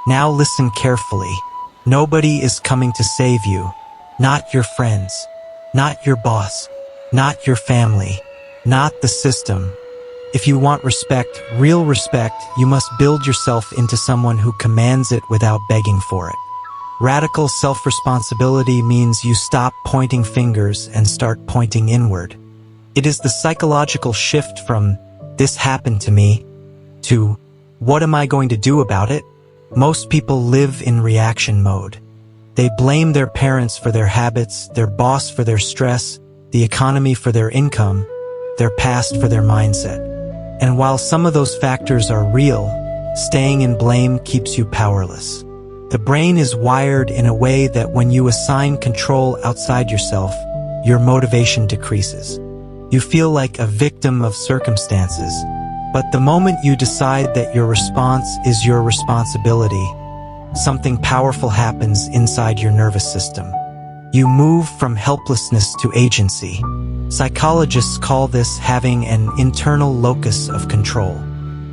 Now listen carefully. Nobody is coming to save you. Not your friends. Not your boss. Not your family. Not the system. If you want respect, real respect, you must build yourself into someone who commands it without begging for it. Radical self-responsibility means you stop pointing fingers and start pointing inward. It is the psychological shift from, "This happened to me," to, "What am I going to do about it?" Most people live in reaction mode. They blame their parents for their habits, their boss for their stress, the economy for their income, their past for their mindset. And while some of those factors are real, staying in blame keeps you powerless. The brain is wired in a way that when you assign control outside yourself, your motivation decreases. You feel like a victim of circumstances. But the moment you decide that your response is your responsibility, something powerful happens inside your nervous system. You move from helplessness to agency. Psychologists call this having an internal locus of control.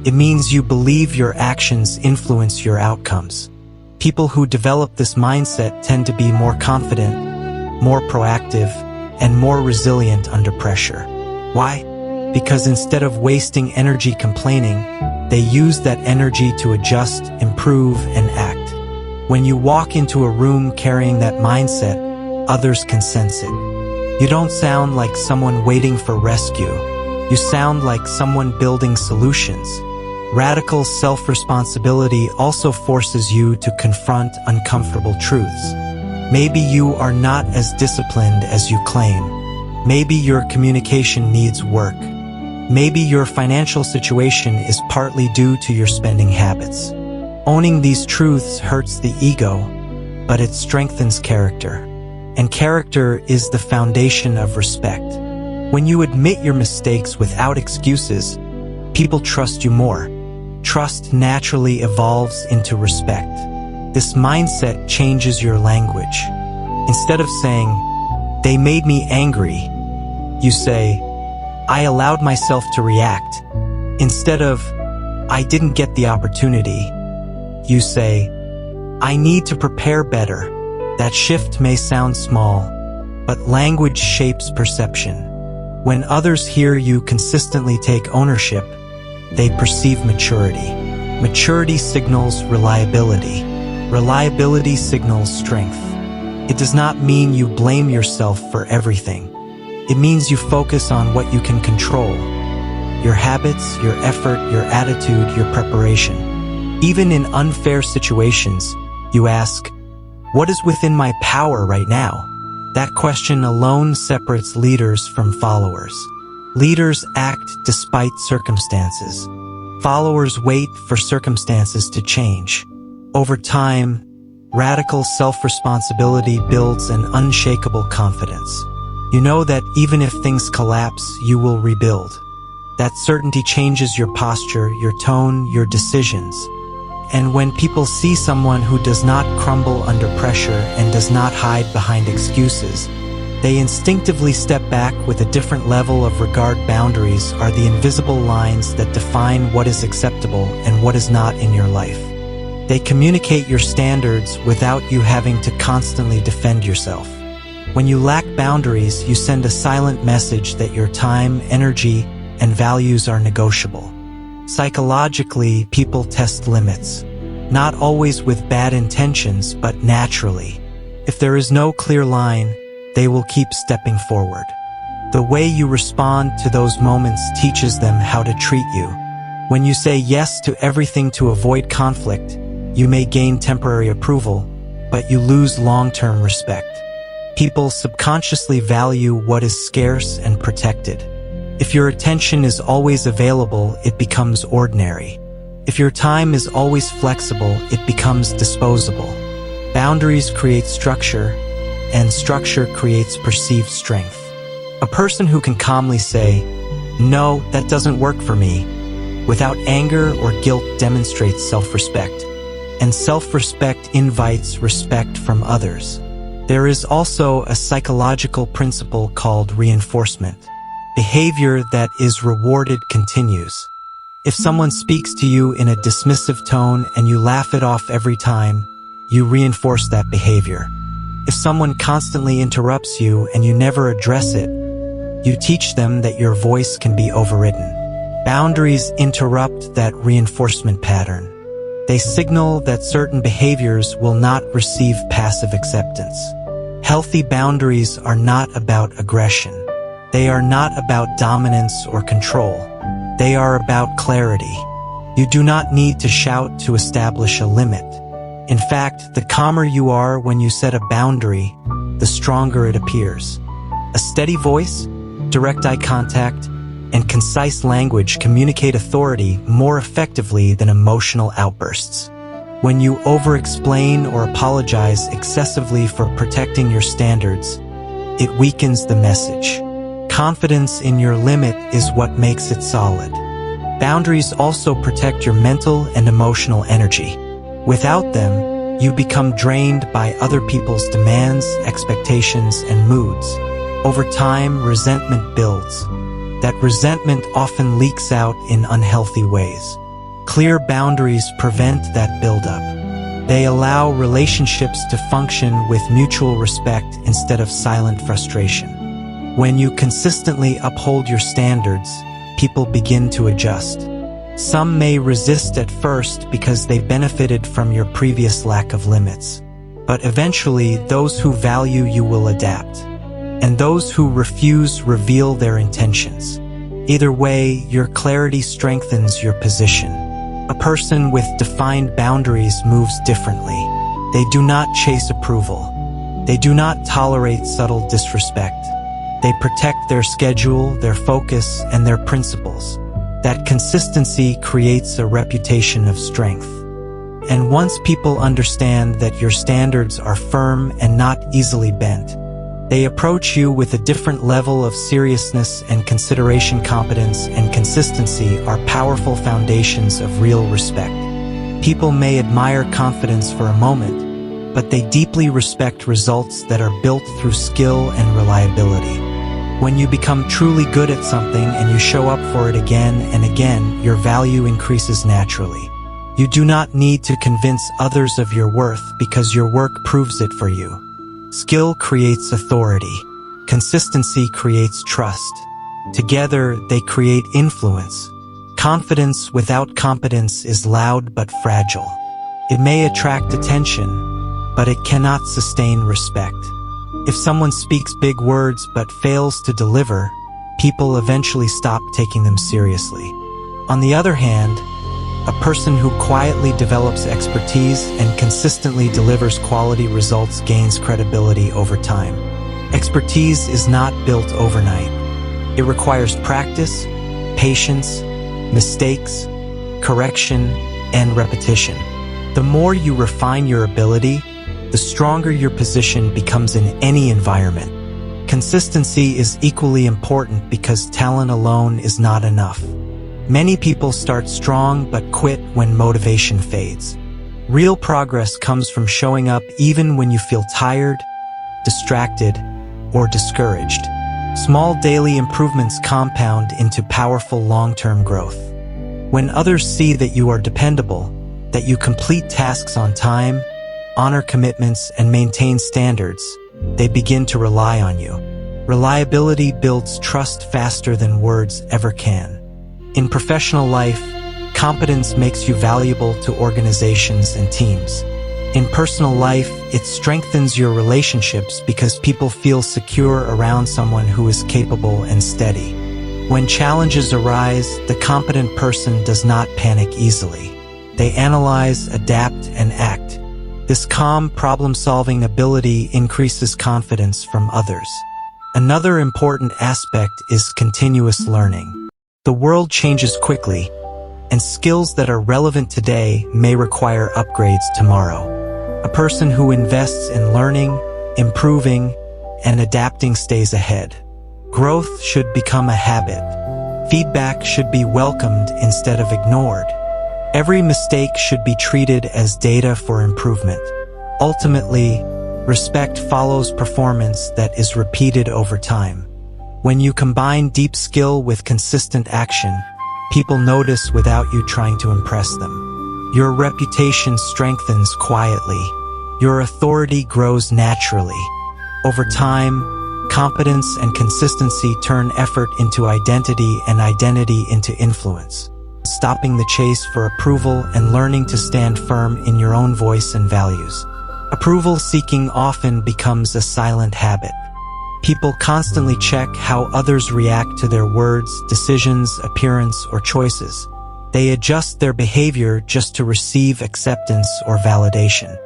It means you believe your actions influence your outcomes. People who develop this mindset tend to be more confident, more proactive, and more resilient under pressure. Why? Because instead of wasting energy complaining, they use that energy to adjust, improve, and act. When you walk into a room carrying that mindset, others can sense it. You don't sound like someone waiting for rescue. You sound like someone building solutions. Radical self-responsibility also forces you to confront uncomfortable truths. Maybe you are not as disciplined as you claim. Maybe your communication needs work. Maybe your financial situation is partly due to your spending habits. Owning these truths hurts the ego, but it strengthens character. And character is the foundation of respect. When you admit your mistakes without excuses, people trust you more. Trust naturally evolves into respect. This mindset changes your language. Instead of saying, "They made me angry," you say, "I allowed myself to react." Instead of, "I didn't get the opportunity," you say, "I need to prepare better." That shift may sound small, but language shapes perception. When others hear you consistently take ownership, they perceive maturity. Maturity signals reliability. Reliability signals strength. It does not mean you blame yourself for everything. It means you focus on what you can control. Your habits, your effort, your attitude, your preparation. Even in unfair situations, you ask, "What is within my power right now?" That question alone separates leaders from followers. Leaders act despite circumstances. Followers wait for circumstances to change. Over time, radical self-responsibility builds an unshakable confidence. You know that even if things collapse, you will rebuild. That certainty changes your posture, your tone, your decisions. And when people see someone who does not crumble under pressure and does not hide behind excuses, they instinctively step back with a different level of regard. Boundaries are the invisible lines that define what is acceptable and what is not in your life. They communicate your standards without you having to constantly defend yourself. When you lack boundaries, you send a silent message that your time, energy, and values are negotiable. Psychologically, people test limits, not always with bad intentions, but naturally. If there is no clear line, they will keep stepping forward. The way you respond to those moments teaches them how to treat you. When you say yes to everything to avoid conflict, you may gain temporary approval, but you lose long-term respect. People subconsciously value what is scarce and protected. If your attention is always available, it becomes ordinary. If your time is always flexible, it becomes disposable. Boundaries create structure, and structure creates perceived strength. A person who can calmly say, "No, that doesn't work for me," without anger or guilt demonstrates self-respect. And self-respect invites respect from others. There is also a psychological principle called reinforcement. Behavior that is rewarded continues. If someone speaks to you in a dismissive tone and you laugh it off every time, you reinforce that behavior. If someone constantly interrupts you and you never address it, you teach them that your voice can be overridden. Boundaries interrupt that reinforcement pattern. They signal that certain behaviors will not receive passive acceptance. Healthy boundaries are not about aggression. They are not about dominance or control. They are about clarity. You do not need to shout to establish a limit. In fact, the calmer you are when you set a boundary, the stronger it appears. A steady voice, direct eye contact, and concise language communicate authority more effectively than emotional outbursts. When you over-explain or apologize excessively for protecting your standards, it weakens the message. Confidence in your limit is what makes it solid. Boundaries also protect your mental and emotional energy. Without them, you become drained by other people's demands, expectations, and moods. Over time, resentment builds. That resentment often leaks out in unhealthy ways. Clear boundaries prevent that buildup. They allow relationships to function with mutual respect instead of silent frustration. When you consistently uphold your standards, people begin to adjust. Some may resist at first because they benefited from your previous lack of limits. But eventually, those who value you will adapt. And those who refuse reveal their intentions. Either way, your clarity strengthens your position. A person with defined boundaries moves differently. They do not chase approval. They do not tolerate subtle disrespect. They protect their schedule, their focus, and their principles. That consistency creates a reputation of strength. And once people understand that your standards are firm and not easily bent, they approach you with a different level of seriousness and consideration. Competence and consistency are powerful foundations of real respect. People may admire confidence for a moment, but they deeply respect results that are built through skill and reliability. When you become truly good at something and you show up for it again and again, your value increases naturally. You do not need to convince others of your worth because your work proves it for you. Skill creates authority. Consistency creates trust. Together, they create influence. Confidence without competence is loud but fragile. It may attract attention, but it cannot sustain respect. If someone speaks big words but fails to deliver, people eventually stop taking them seriously. On the other hand, a person who quietly develops expertise and consistently delivers quality results gains credibility over time. Expertise is not built overnight. It requires practice, patience, mistakes, correction, and repetition. The more you refine your ability, the stronger your position becomes in any environment. Consistency is equally important because talent alone is not enough. Many people start strong but quit when motivation fades. Real progress comes from showing up even when you feel tired, distracted, or discouraged. Small daily improvements compound into powerful long-term growth. When others see that you are dependable, that you complete tasks on time, honor commitments, and maintain standards, they begin to rely on you. Reliability builds trust faster than words ever can. In professional life, competence makes you valuable to organizations and teams. In personal life, it strengthens your relationships because people feel secure around someone who is capable and steady. When challenges arise, the competent person does not panic easily. They analyze, adapt, and act. This calm, problem-solving ability increases confidence from others. Another important aspect is continuous learning. The world changes quickly, and skills that are relevant today may require upgrades tomorrow. A person who invests in learning, improving, and adapting stays ahead. Growth should become a habit. Feedback should be welcomed instead of ignored. Every mistake should be treated as data for improvement. Ultimately, respect follows performance that is repeated over time. When you combine deep skill with consistent action, People notice without you trying to impress them. Your reputation strengthens quietly. Your authority grows naturally. Over time, competence and consistency turn effort into identity and identity into influence, stopping the chase for approval and learning to stand firm in your own voice and values. Approval seeking often becomes a silent habit. People constantly check how others react to their words, decisions, appearance, or choices. They adjust their behavior just to receive acceptance or validation.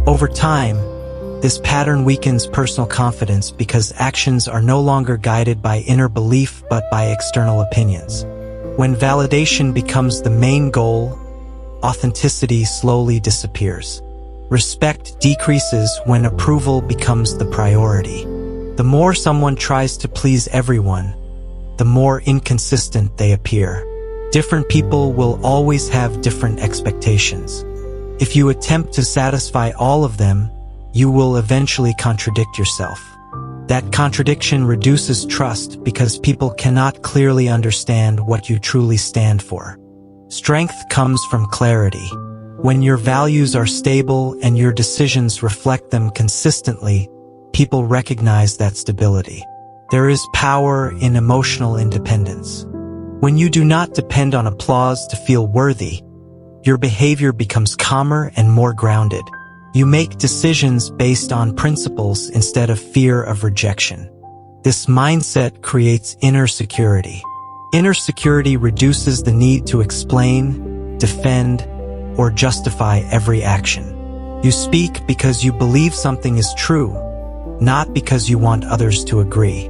Over time, this pattern weakens personal confidence because actions are no longer guided by inner belief but by external opinions. When validation becomes the main goal, authenticity slowly disappears. Respect decreases when approval becomes the priority. The more someone tries to please everyone, the more inconsistent they appear. Different people will always have different expectations. If you attempt to satisfy all of them, you will eventually contradict yourself. That contradiction reduces trust because people cannot clearly understand what you truly stand for. Strength comes from clarity. When your values are stable and your decisions reflect them consistently, people recognize that stability. There is power in emotional independence. When you do not depend on applause to feel worthy, your behavior becomes calmer and more grounded. You make decisions based on principles instead of fear of rejection. This mindset creates inner security. Inner security reduces the need to explain, defend, or justify every action. You speak because you believe something is true, not because you want others to agree.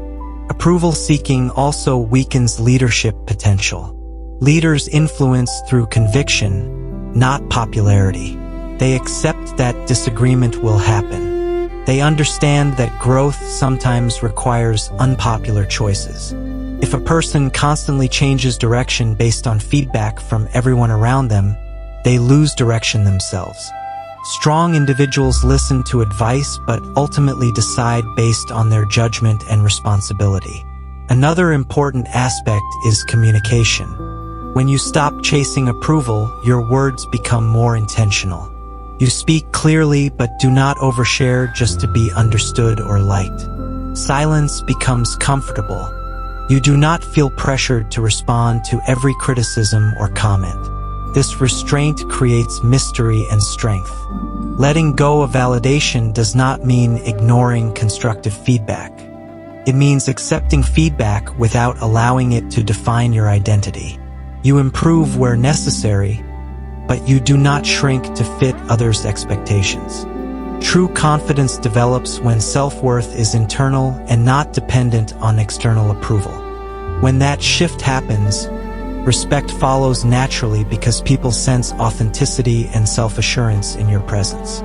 Approval seeking also weakens leadership potential. Leaders influence through conviction, not popularity. They accept that disagreement will happen. They understand that growth sometimes requires unpopular choices. If a person constantly changes direction based on feedback from everyone around them, they lose direction themselves. Strong individuals listen to advice but ultimately decide based on their judgment and responsibility. Another important aspect is communication. When you stop chasing approval, your words become more intentional. You speak clearly but do not overshare just to be understood or liked. Silence becomes comfortable. You do not feel pressured to respond to every criticism or comment. This restraint creates mystery and strength. Letting go of validation does not mean ignoring constructive feedback. It means accepting feedback without allowing it to define your identity. You improve where necessary, but you do not shrink to fit others' expectations. True confidence develops when self-worth is internal and not dependent on external approval. When that shift happens, respect follows naturally because people sense authenticity and self-assurance in your presence.